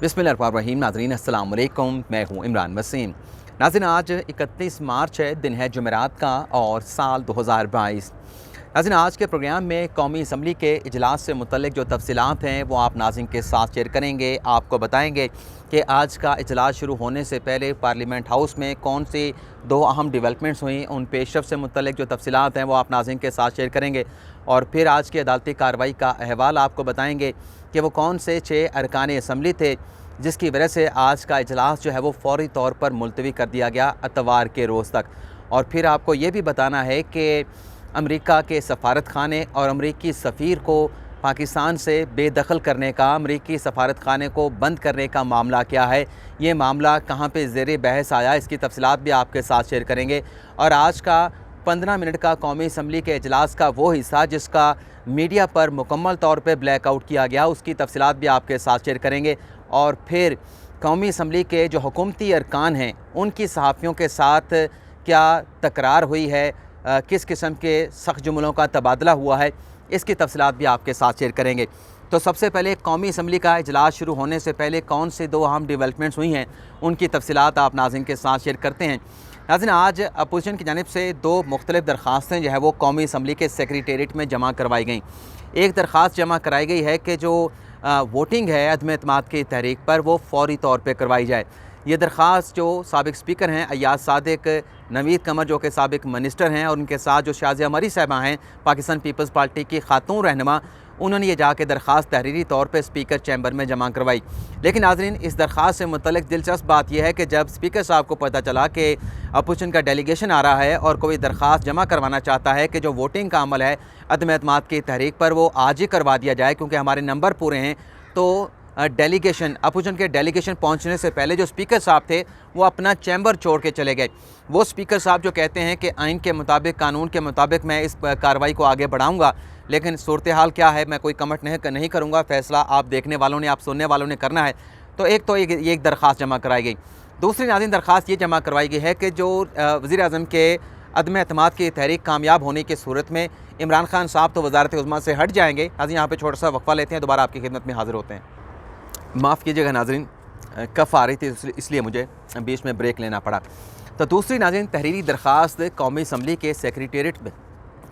बिस्मिल्लाहिर्रहमानिर्रहीम। नाज़रीन अस्सलाम वालेकुम, मैं हूँ इमरान वसीम। नाज़रीन आज 31 मार्च है, दिन है जुमेरात का और साल 2022। नाज़रीन आज के प्रोग्राम में कौमी असम्बली के इजलास से मुतल्लिक जो तफसीलात हैं वो आप नाज़रीन के साथ शेयर करेंगे। आपको बताएंगे कि आज का इजलास शुरू होने से पहले पार्लियामेंट हाउस में कौन सी दो अहम डेवलपमेंट्स हुई, उन पेशरफ से मुतल्लिक जो तफसीलात हैं वो आप नाज़रीन के साथ शेयर करेंगे। और फिर आज की अदालती कार्रवाई का अहवाल आपको बताएंगे कि वो कौन से 6 अरकान असम्बली थे जिसकी वजह से आज का इजलास जो है वो फ़ौरी तौर पर मुलतवी कर दिया गया इतवार के रोज़ तक। और फिर आपको ये भी बताना है कि अमेरिका के सफारत खाने और अमेरिकी सफ़ीर को पाकिस्तान से बेदखल करने का, अमेरिकी सफारत खाने को बंद करने का मामला क्या है, ये मामला कहाँ पे ज़ेर बहस आया, इसकी तफसीलात भी आपके साथ शेयर करेंगे। और आज का 15 मिनट का कौमी असम्बली के इजलास का वो हिस्सा जिसका मीडिया पर मुकम्मल तौर पर ब्लैकआउट किया गया, उसकी तफसीलात भी आपके साथ शेयर करेंगे। और फिर कौमी असम्बली के जो हुकूमती अरकान हैं उनकी सहाफ़ियों के साथ क्या तकरार हुई है, किस किस्म के सख्त जुमलों का तबादला हुआ है, इसकी तफसीलात भी आपके साथ शेयर करेंगे। तो सबसे पहले कौमी असम्बली का इजलास शुरू होने से पहले कौन से दो अहम डेवलपमेंट्स हुई हैं उनकी तफसीलात आप नाज़रीन के साथ शेयर करते हैं। नाज़रीन आज अपोजिशन की जानिब से 2 मुख्तलिफ़ दरख्वास्तें जो है वो कौमी असम्बली के सेक्रेटेरिएट में जमा करवाई गई। एक दरख्वास्त जमा कराई गई है कि जो वोटिंग है अदम एतमाद की तहरीक पर वो फ़ौरी तौर पर करवाई जाए। ये दरख्वास्त जो साबिक़ स्पीकर हैं अय्याज सादिक, नवीद कमर जो कि साबिक़ मिनिस्टर हैं, और उनके साथ जो शाज़िया मरी साहिबा हैं पाकिस्तान पीपल्स पार्टी की खातून रहनुमा, उन्होंने ये जाके दरख्वास्त तहरीरी तौर पर स्पीकर चैम्बर में जमा करवाई। लेकिन नाज़रीन इस दरख्वास्त से मुतल्लिक़ दिलचस्प बात यह है कि जब स्पीकर साहब को पता चला कि अपोजिशन का डेलीगेशन आ रहा है और कोई दरख्वास्त जमा करवाना चाहता है कि जो वोटिंग का अमल है अदम एतमाद की तहरीक पर वो आज ही करवा दिया जाए क्योंकि हमारे नंबर पूरे हैं, तो डेलीगेशन अपोजिशन के डेलीगेशन पहुंचने से पहले जो स्पीकर साहब थे वो अपना चैम्बर छोड़ के चले गए। वो स्पीकर साहब जो कहते हैं कि आइन के मुताबिक, कानून के मुताबिक मैं इस कार्रवाई को आगे बढ़ाऊंगा, लेकिन सूरत हाल क्या है मैं कोई कमेंट नहीं करूंगा, फ़ैसला आप देखने वालों ने, आप सुनने वालों ने करना है। तो ये एक दरख्वास्त जमा कराई गई। दूसरी नाज़रीन दरख्वास्त ये जमा करवाई गई है कि जो वज़ीर-ए-आज़म के अदम एतमाद की तहरीक कामयाब होने की सूरत में इमरान खान साहब तो वज़ारत उज़्मा से हट जाएंगे। नाज़रीन यहाँ पे छोटा सा वक्फ़ा लेते हैं, दोबारा आपकी खिदमत में हाज़िर होते हैं। माफ़ कीजिएगा नाज़रीन, कफ़ आ रही थी इसलिए मुझे बीच में ब्रेक लेना पड़ा। तो दूसरी नाज़रीन तहरीरी दरख्वास्त कौमी असम्बली के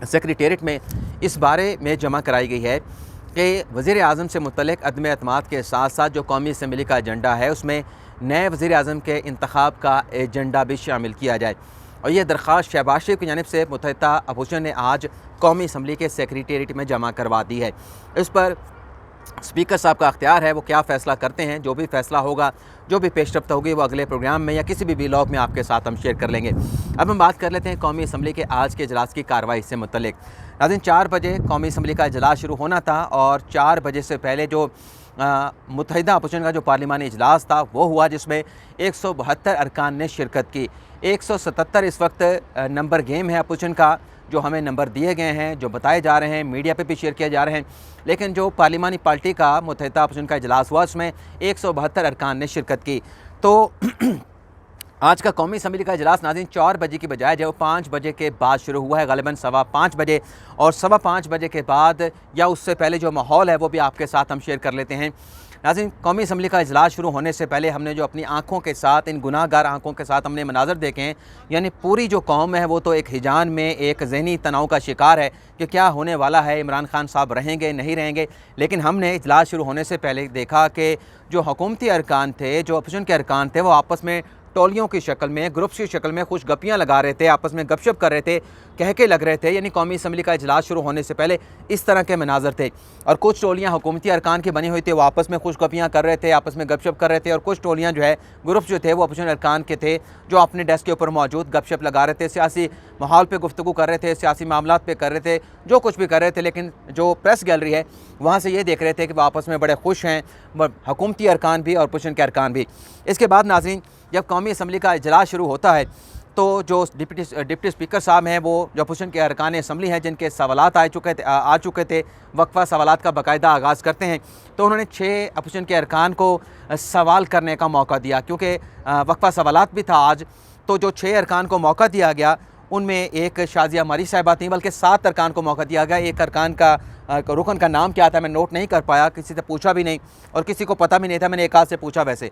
सेक्रेटेरिएट में इस बारे में जमा कराई गई है कि वज़ीर-ए-आज़म से मुतल्लिक़ अदम एतमाद के साथ साथ जो कौमी असम्बली का एजेंडा है उसमें नए वज़ीर-ए-आज़म के इंतखाब का एजेंडा भी शामिल किया जाए। और ये दरख्वास्त शहबाज शरीफ की जानिब से मुत्तहिदा अपोजिशन ने आज कौमी असम्बली के सेक्रेटेरिएट में जमा करवा दी है। इस पर स्पीकर साहब का अख्तियार है वो क्या फ़ैसला करते हैं। जो भी फ़ैसला होगा, जो भी पेशरफ्त होगी वो अगले प्रोग्राम में या किसी भी व्लॉग में आपके साथ हम शेयर कर लेंगे। अब हम बात कर लेते हैं कौमी असम्बली के आज के इजलास की कार्रवाई से मुतल्लिक़। नाज़रीन 4 बजे कौमी असम्बली का इजलास शुरू होना था और 4 बजे से पहले जो मुत्तहिदा अपोजिशन का जो पार्लिमानी इजलास था वो हुआ, जिसमें 172 अरकान ने शिरकत की। 177 इस वक्त नंबर गेम है अपोजिशन का, जो हमें नंबर दिए गए हैं, जो बताए जा रहे हैं, मीडिया पे भी शेयर किए जा रहे हैं। लेकिन जो पार्लिमानी पार्टी का मुत्तहिदा अपोजिशन का इजलास हुआ उसमें 172 अरकान ने शिरकत की। तो आज का कौमी असम्बली का इजलास नाज़रीन 4 बजे की बजाय जो 5 बजे के बाद शुरू हुआ है, ग़ालिबन 5:15 बजे। और 5:15 बजे के बाद या उससे पहले जो माहौल है वो भी आपके साथ हम शेयर कर लेते हैं। नाज़रीन कौमी असम्बली का इजलास शुरू होने से पहले हमने जो अपनी आँखों के साथ, इन गुनाहगार आँखों के साथ हमने मनाज़र देखे हैं, यानी पूरी जो कौम है वो तो एक हिजान में, एक ज़हनी तनाव का शिकार है कि क्या होने वाला है, इमरान खान साहब रहेंगे नहीं रहेंगे। लेकिन हमने इजलास शुरू होने से पहले देखा कि जो हुकूमती अरकान थे, जो अपोजिशन के अरकान थे, वो आपस में टोलियों की शक्ल में, ग्रुप्स की शक्ल में खुश गपियाँ लगा रहे थे, आपस में गपशप कर रहे थे, कह के लग रहे थे। यानी कौमी असम्बली का इजलास शुरू होने से पहले इस तरह के मनाजर थे। और कुछ टोलियाँ हुकूमती अरकान की बनी हुई थी, वो आपस में खुश गपियाँ कर रहे थे, आपस में गपशप कर रहे थे। और कुछ टोलियाँ जो है, ग्रुप्स जो थे वो अपोजिशन अरकान के थे, जो अपने डेस्क के ऊपर मौजूद गपशप लगा रहे थे, सियासी माहौल पर गुफ्तगू कर रहे थे, सियासी मामलात पर कर रहे थे, जो कुछ भी कर रहे थे। लेकिन जो प्रेस गैलरी है वहाँ से ये देख रहे थे कि वो आपस में बड़े खुश हैं, हुकूमती अरकान भी और अपोजिशन के अरकान भी। इसके बाद नाज़रीन जब कौमी असम्बली का इजलास शुरू होता है तो जो डिप्टी स्पीकर साहब हैं, वो जो अपोजिशन के अरकान असम्बली हैं जिनके सवालात आ चुके थे, वक्फा सवालात का बाकायदा आगाज़ करते हैं। तो उन्होंने 6 अपोजिशन के अरकान को सवाल करने का मौका दिया, क्योंकि वक्फा सवालात भी था आज। तो जो 6 अरकान को मौका दिया गया उनमें एक शाज़िया मरी साहिबा थी, बल्कि 7 अरकान को मौका दिया गया। एक अरकान का रुकन का नाम क्या था मैं नोट नहीं कर पाया, किसी से पूछा भी नहीं और किसी को पता भी नहीं था, मैंने एक आध से पूछा वैसे।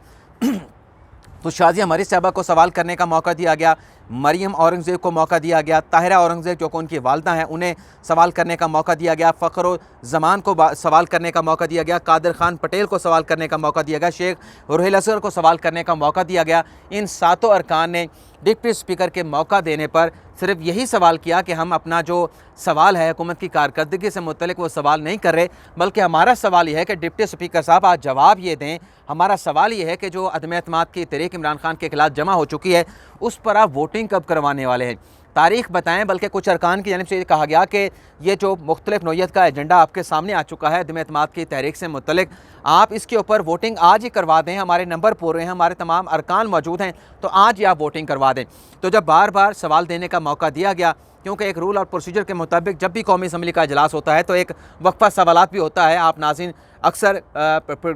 तो शाजिया मरीज साहबा को सवाल करने का मौका दिया गया, मरियम औरंगज़ेब को मौका दिया गया, ताहिरा औरंगज़ेब जो कि उनकी वालदा हैं उन्हें सवाल करने का मौका दिया गया, फ़ख्र ज़मान को सवाल करने का मौका दिया गया, कादिर ख़ान पटेल को सवाल करने का मौका दिया गया, शेख रुहेल असगर को सवाल करने का मौका दिया गया। इन सातों अरकान ने डिप्टी स्पीकर के मौका देने पर सिर्फ यही सवाल किया कि हम अपना जो सवाल है हुकूमत की कारकर्दगी से मुतल्लिक वो सवाल नहीं कर रहे, बल्कि हमारा सवाल यह है कि डिप्टी स्पीकर साहब आज जवाब ये दें। हमारा सवाल ये है कि जो अदम एतमाद की तहरीक इमरान खान के खिलाफ जमा हो चुकी है उस पर आप वोटिंग कब करवाने वाले हैं, तारीख बताएं। बल्कि कुछ अरकान की जानिब से ये कहा गया कि ये जो मुख्तलिफ नौइयत का एजेंडा आपके सामने आ चुका है अदम एतमाद की तहरीक से मुतल्लिक, आप इसके ऊपर वोटिंग आज ही करवा दें, हमारे नंबर पूरे हैं, हमारे तमाम अरकान मौजूद हैं, तो आज ही आप वोटिंग करवा दें। तो जब बार बार सवाल देने का मौका दिया गया, क्योंकि एक रूल और प्रोसीजर के मुताबिक जब भी कौमी असम्बली का इजलास होता है तो एक वक्फा सवालात भी होता है। आप नाज़रीन अक्सर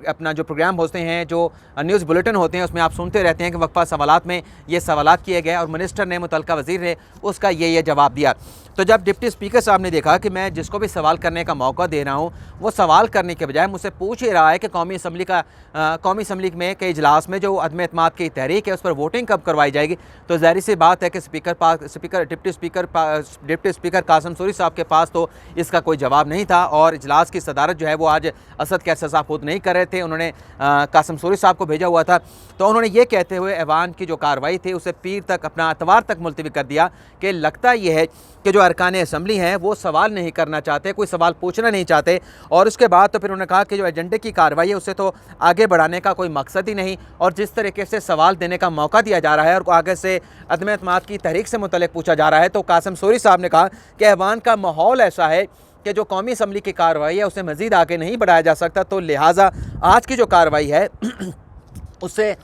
अपना जो प्रोग्राम होते हैं, जो न्यूज़ बुलेटिन होते हैं, उसमें आप सुनते रहते हैं कि वक्फा सवालात में ये सवालात किए गए और मिनिस्टर ने, मुतल्लिका वज़ीर ने उसका ये जवाब दिया। तो जब डिप्टी स्पीकर साहब ने देखा कि मैं जिसको भी सवाल करने का मौका दे रहा हूँ वो सवाल करने के बजाय मुझसे पूछ ही रहा है कि कौमी असम्बली में के इजलास में जो अदम एतमाद की तहरीक है उस पर वोटिंग कब करवाई जाएगी, तो ज़ाहिर सी बात है कि डिप्टी स्पीकर कासिम सूरी साहब के पास तो इसका कोई जवाब नहीं था। और इजलास की सदारत जो है वो आज असद कैसर साहब खुद नहीं कर रहे थे, उन्होंने कासिम सूरी साहब को भेजा हुआ था। तो उन्होंने ये कहते हुए ऐवान की जो कार्रवाई थी उसे पीर तक, अपना अतवार तक मुलतवी कर दिया कि लगता ये है कि जो अरकान असम्बली हैं वो सवाल नहीं करना चाहते, कोई सवाल पूछना नहीं चाहते। और उसके बाद तो फिर उन्होंने कहा कि जो एजेंडे की कार्रवाई है उससे तो आगे बढ़ाने का कोई मकसद ही नहीं, और जिस तरीके से सवाल देने का मौका दिया जा रहा है और आगे से अदम एतमाद की तहरीक से मुतल्लिक पूछा जा रहा है, तो कासिम सूरी साहब ने कहा कि ऐवान का माहौल ऐसा है कि जो कौमी असम्बली की कार्रवाई है उसे मज़ीद आगे नहीं बढ़ाया जा सकता। तो लिहाजा आज की जो कार्रवाई है उससे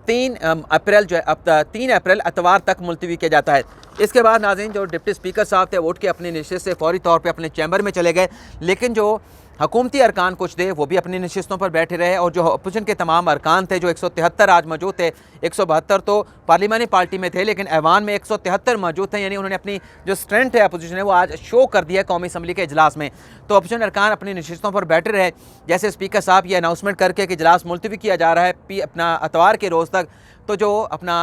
3 अप्रैल जो है, अब 3 अप्रैल अतवार तक मुलतवी किया जाता है। इसके बाद नाज़रीन जो डिप्टी स्पीकर साहब थे उठ के अपनी नशिस्त से फौरी तौर पे अपने चैम्बर में चले गए, लेकिन जो हुकूमती अरकान कुछ थे वो भी अपनी नशिस्तों पर बैठे रहे। और जो अपोजिशन के तमाम अरकान थे, जो 173 आज मौजूद थे, 172 तो पार्लिमानी पार्टी में थे लेकिन ऐवान में 173 मौजूद थे, यानी उन्होंने अपनी जो स्ट्रेंथ है अपोजिशन है वो आज शो कर दिया कौमी असम्बली के इजलास में। तो अपोजिशन अरकान अपनी नशिस्तों पर बैठे रहे। जैसे स्पीकर साहब ये अनाउंसमेंट करके कि इजलास मुलतवी किया जा रहा है अपना अतवार के रोज़ तक, तो जो अपना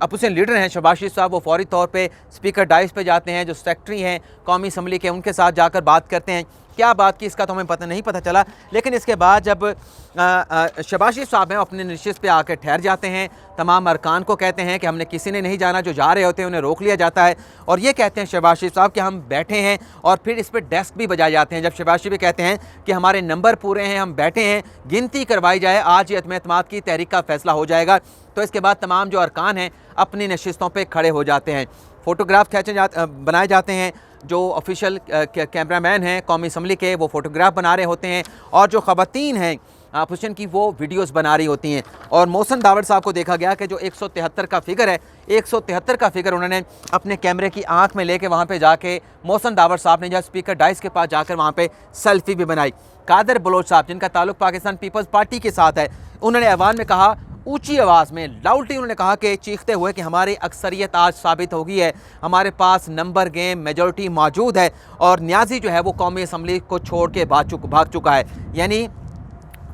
अपोजिशन लीडर हैं शहबाज शरीफ साहब वो फौरी तौर पे स्पीकर डाइस पे जाते हैं, जो सेक्रेटरी हैं कौमी असम्बली के उनके साथ जाकर बात करते हैं। क्या बात की इसका तो हमें नहीं पता चला, लेकिन इसके बाद जब शहबाज शरीफ साहब हैं अपने नशिस्त पे आकर ठहर जाते हैं, तमाम अरकान को कहते हैं कि हमने किसी ने नहीं जाना, जो जा रहे होते हैं उन्हें रोक लिया जाता है और ये कहते हैं शहबाज शरीफ साहब कि हम बैठे हैं, और फिर इस पर डेस्क भी बजाए जाते हैं। जब शहबाज शरीफ कहते हैं कि हमारे नंबर पूरे हैं, हम बैठे हैं, गिनती करवाई जाए, आज ये अदम एतमाद की तहरीक का फैसला हो जाएगा, तो इसके बाद तमाम जो अरकान हैं अपनी नशिस्तों पर खड़े हो जाते हैं। फ़ोटोग्राफ बनाए जाते हैं, जो ऑफिशियल कैमरामैन हैं कौमी असम्बली के वो फ़ोटोग्राफ बना रहे होते हैं, और जो ख़वातीन हैं अपोजिशन की वो वीडियोस बना रही होती हैं। और मोहसिन दावड़ साहब को देखा गया कि जो 173 का फिगर है, 173 का फिगर उन्होंने अपने कैमरे की आंख में लेके वहाँ पे जाके मोहसिन दावड़ साहब ने जहाँ स्पीकर डाइस के पास जाकर वहाँ पे सेल्फी भी बनाई। कादिर बलोच साहब जिनका ताल्लुक पाकिस्तान पीपल्स पार्टी के साथ है, उन्होंने ऐवान में कहा, ऊंची आवाज़ में लाउडली उन्होंने कहा कि चीखते हुए कि हमारी अक्सरियत आज साबित हो गई है, हमारे पास नंबर गेम मेजॉरिटी मौजूद है और न्याजी जो है वो कौमी असम्बली को छोड़ के भाग चुका है। यानी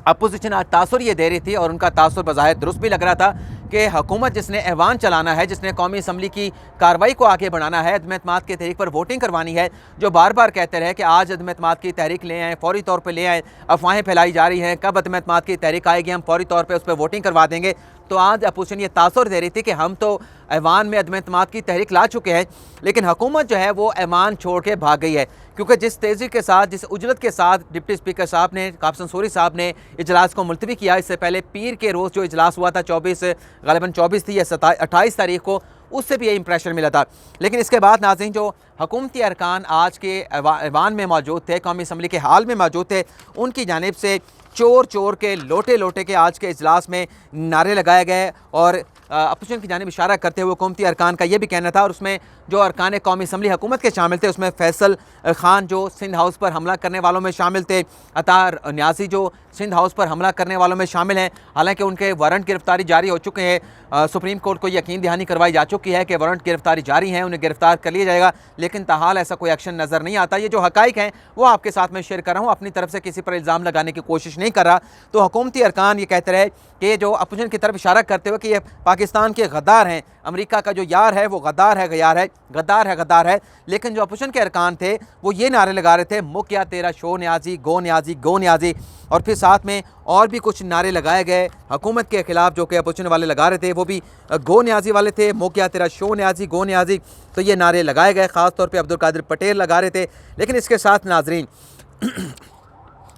अपोजिशन आज तासुर ये दे रही थी और उनका तासुर बज़ाहिर दुरुस्त भी लग रहा था कि हुकूमत जिसने ऐवान चलाना है, जिसने कौमी असम्बली की कार्रवाई को आगे बढ़ाना है, अदम एतमाद की तहरीक पर वोटिंग करवानी है, जो बार बार कहते रहे कि आज अदम एतमाद की तहरीक ले आएँ, फौरी तौर पर ले आएँ, अफवाहें फैलाई जा रही हैं, कब अदम एतमाद की तहरीक आएगी, हम फौरी तौर पर उस पर वोटिंग करवा देंगे। तो आज अपोजिशन ये तासुर दे रही थी कि हम तो ऐवान में अदम एतमाद की तहरीक ला चुके हैं, लेकिन हुकूमत जो है वो ऐवान छोड़ के भाग गई है, क्योंकि जिस तेज़ी के साथ, जिस उजरत के साथ डिप्टी स्पीकर साहब ने, कासिम सूरी साहब ने इजलास को मुलतवी किया। इससे पहले पीर के रोज़ जो इजलास हुआ था 24 थी या 28 तारीख को, उससे भी ये इंप्रेशन मिला था। लेकिन इसके बाद नाज़रीन जो हुकूमती अरकान आज के ऐवान में मौजूद थे, कौमी असम्बली के हाल में मौजूद थे, उनकी जानिब से चोर के लोटे के आज के इजलास में नारे लगाए गए और अपोजिशन की जानिब इशारा करते हुए हुकूमती अरकान का ये भी कहना था, और उसमें जो अरकान कौमी असम्बली हुकूमत के शामिल थे, उसमें फैसल खान जो सिंध हाउस पर हमला करने वालों में शामिल थे, अतार न्याजी जो सिंध हाउस पर हमला करने वालों में शामिल हैं। हालांकि उनके वारंट गिरफ्तारी जारी हो चुके हैं। सुप्रीम कोर्ट को यकीन दहानी करवाई जा चुकी है कि वारंट गिरफ्तारी जारी है, उन्हें गिरफ्तार कर लिया जाएगा, लेकिन ताहाल ऐसा कोई एक्शन नज़र नहीं आता। ये जो हकाइक हैं वो आपके साथ में शेयर कर रहा हूँ, अपनी तरफ से किसी पर इल्ज़ाम लगाने की कोशिश नहीं कर रहा। तो हुकूमती अरकान ये कहते रहे कि जो अपोजिशन की तरफ इशारा करते हुए कि ये पाकिस्तान के गद्दार हैं, अमेरिका का जो यार है वो गद्दार है, गद्दार है, लेकिन जो अपोजिशन के अरकान थे वो ये नारे लगा रहे थे, मुक या तेरा शो न्याजी, गो न्याजी, गो न्याजी। और फिर साथ में और भी कुछ नारे लगाए गए हुकूमत के ख़िलाफ़ जो कि अपोजिशन वाले लगा रहे थे, वो भी गो न्याजी वाले थे, मुक या तेरा शो न्याजी, गो न्याजी। तो ये नारे लगाए गए, ख़ास तौर पे अब्दुल कादिर पटेल लगा रहे थे। लेकिन इसके साथ नाजरीन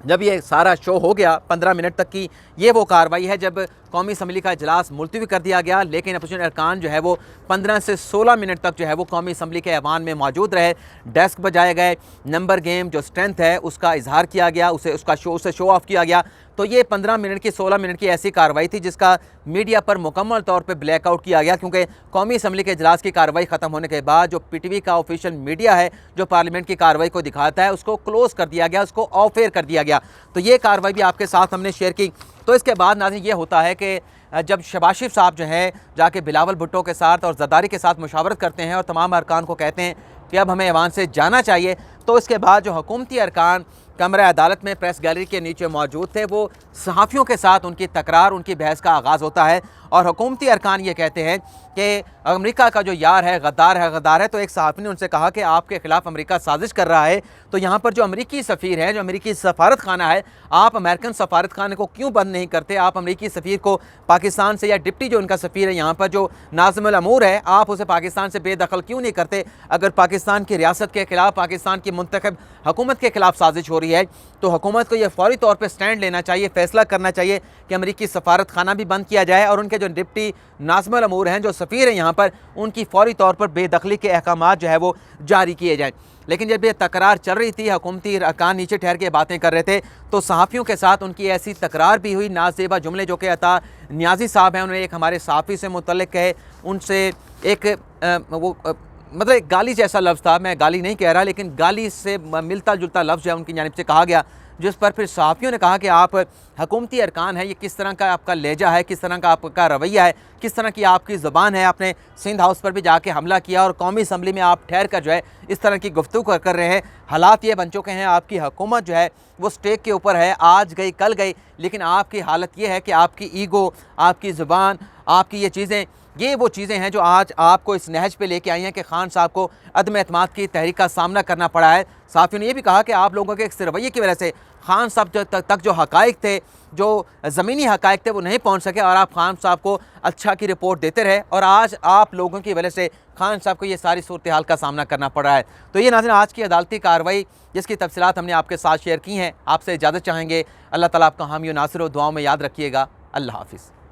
जब ये सारा शो हो गया 15 मिनट तक की, ये वो कार्रवाई है जब कौमी असम्बली का इजलास मुलतवी कर दिया गया, लेकिन अपोजिशन अरकान जो है वो 15 से 16 मिनट तक जो है वो कौमी असम्बली के ऐवान में मौजूद रहे। डेस्क बजाए गए, नंबर गेम जो स्ट्रेंथ है उसका इजहार किया गया, उसे शो ऑफ किया गया। तो ये 15 मिनट की 16 मिनट की ऐसी कार्रवाई थी जिसका मीडिया पर मुकम्मल तौर पर ब्लैकआउट किया गया, क्योंकि कौमी असम्बली के इजलास की कार्रवाई ख़त्म होने के बाद जो PTV का ऑफिशियल मीडिया है जो पार्लियामेंट की कार्रवाई को दिखाता है, उसको क्लोज़ कर दिया गया, उसको ऑफ एयर कर दिया गया। तो ये कार्रवाई भी आपके साथ हमने शेयर की। तो इसके बाद नाज़रीन ये होता है कि जब शहबाज शरीफ साहब जो हैं जाके बिलावल भुट्टो के साथ और ज़रदारी के साथ मुशावरत करते हैं और तमाम अरकान को कहते हैं कि अब हमें ऐवान से जाना चाहिए, तो इसके बाद जो हुकूमती अरकान कमरा अदालत में प्रेस गैलरी के नीचे मौजूद थे, वो सहाफ़ियों के साथ उनकी तकरार, उनकी बहस का आगाज़ होता है। और हुकूमती अरकान ये कहते हैं कि अमेरिका का जो यार है गद्दार है। तो एक सहाफ़ी ने उनसे कहा कि आपके ख़िलाफ़ अमेरिका साजिश कर रहा है, तो यहाँ पर जो अमेरिकी सफ़ीर है, जो अमेरिकी सफारत खाना है, आप अमेरिकन सफारत खाने को क्यों बंद नहीं करते? आप अमेरिकी सफ़ीर को पाकिस्तान से, या डिप्टी जो उनका सफ़ीर है यहाँ पर जो नाज़िमुल अमूर है, आप उसे पाकिस्तान से बेदखल क्यों नहीं करते? अगर पाकिस्तान की रियासत के ख़िलाफ़, पाकिस्तान की मुंतखब हुकूमत के ख़िलाफ़ साजिश हो रही है, तो हुकूमत को यह फ़ौरी तौर पर स्टैंड लेना चाहिए, फ़ैसला करना चाहिए कि अमेरिकी सफारत खाना भी बंद किया जाए और उनके जो डिप्टी नाज़िमुल अमूर हैं, जो सफ़ीर हैं यहाँ पर, उनकी फ़ौरी तौर पर बेदखली के अहकाम जो है वो जारी किए जाएँ। लेकिन जब ये तकरार चल रही थी, हुकूमती अरकान नीचे ठहर के बातें कर रहे थे, तो सहाफ़ियों के साथ उनकी ऐसी तकरार भी हुई। नाज़ेबा जुमले जो कि अता न्याजी साहब हैं, उन्होंने एक हमारे सहाफ़ी से मुतल्लिक़ कहे, उनसे एक मतलब एक गाली जैसा लफ्ज़ था, मैं गाली नहीं कह रहा, लेकिन गाली से मिलता जुलता लफ्ज़ जो है उनकी जानिब से कहा गया, जिस पर फिर सहाफ़ियों ने कहा कि आप हुकूमती अरकान है, ये किस तरह का आपका लहजा है, किस तरह का आपका रवैया है, किस तरह की आपकी ज़ुबान है। आपने सिंध हाउस पर भी जाके हमला किया और कौमी असम्बली में आप ठहर कर जो है इस तरह की गुफ्तगू कर रहे हैं। हालात ये बन चुके हैं, आपकी हुकूमत जो है वो स्टेक के ऊपर है, आज गई कल गई, लेकिन आपकी हालत ये है कि आपकी ईगो, आपकी ज़ुबान, आपकी ये चीज़ें, ये वो चीज़ें हैं जो आज आपको इस नहज पे लेके आई हैं कि खान साहब को अदम एतमाद की तहरीक का सामना करना पड़ा है। साफ़ियों ने यह भी कहा कि आप लोगों के इस रवैये की वजह से खान साहब तक जो हक़ाइक़ थे, जो ज़मीनी हक़ाइक़ थे, वो नहीं पहुँच सके और आप खान साहब को अच्छा की रिपोर्ट देते रहे, और आज आप लोगों की वजह से खान साहब को ये सारी सूरत हाल का सामना करना पड़ रहा है। तो ये नाज़रीन आज की अदालती कार्रवाई, जिसकी तफसीलात हमने आपके साथ शेयर की हैं। आपसे इजाज़त चाहेंगे। अल्लाह ताला आपका हामी और नासिर और दुआओं में याद रखिएगा। अल्लाह हाफ़िज़।